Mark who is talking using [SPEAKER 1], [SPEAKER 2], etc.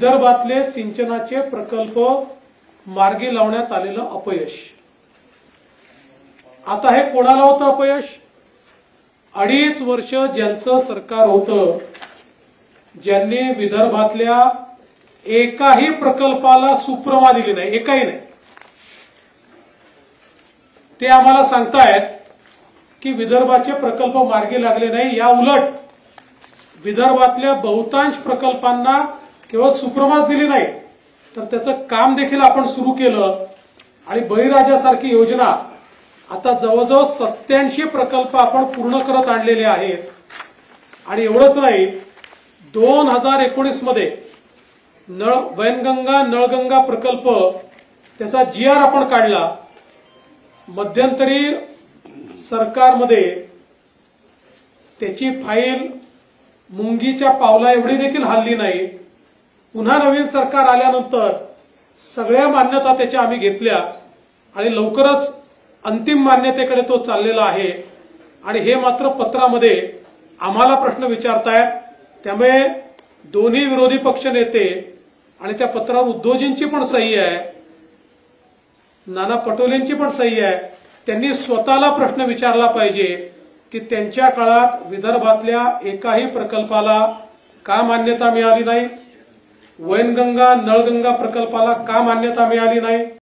[SPEAKER 1] विदर्भातले सिंचनाचे प्रकल्प मार्गी लावण्यात आलेलं अपयश। आता हे कोणाला होतं अपयश? 2.5 वर्ष ज्यांचं सरकार होतं, ज्यांनी विदर्भातल्या एकाही प्रकल्पाला सुप्रमा दिली नाही, एकाही नाही, ते आम्हाला सांगतायत की विदर्भाचे प्रकल्प मार्गी लागले नाही। या उलट विदर्भातल्या बहुतांश प्रकल्पांना केवळ सुप्रमाच दिली नाही, तर त्याचं काम देखील आपण सुरू केलं आणि बळीराजासारखी योजना आता जवळजवळ 87 प्रकल्प आपण पूर्ण करत आणलेले आहेत। आणि एवढंच नाही, 2019 मध्ये वैनगंगा नळगंगा प्रकल्प त्याचा GR आपण काढला। मध्यंतरी सरकारमध्ये त्याची फाईल मुंगीच्या पावला एवढी देखील हलली नाही। पुन्हा नवीन सरकार आल्यानंतर सगळ्या मान्यता त्याच्या आम्ही घेतल्या आणि लवकरच अंतिम मान्यतेकडे तो चाललेला आहे। आणि हे मात्र पत्रामध्ये आम्हाला प्रश्न विचारतायत, त्यामुळे दोन्ही विरोधी पक्ष नेते आणि त्या पत्रावर उद्धवजींची पण सही आहे, नाना पटोलेंची पण सही आहे, त्यांनी स्वतःला प्रश्न विचारला पाहिजे की त्यांच्या काळात विदर्भातल्या एकाही प्रकल्पाला का मान्यता मिळाली नाही, वैनगंगा नळगंगा प्रकल्पाला का मान्यता मिळाली नाही।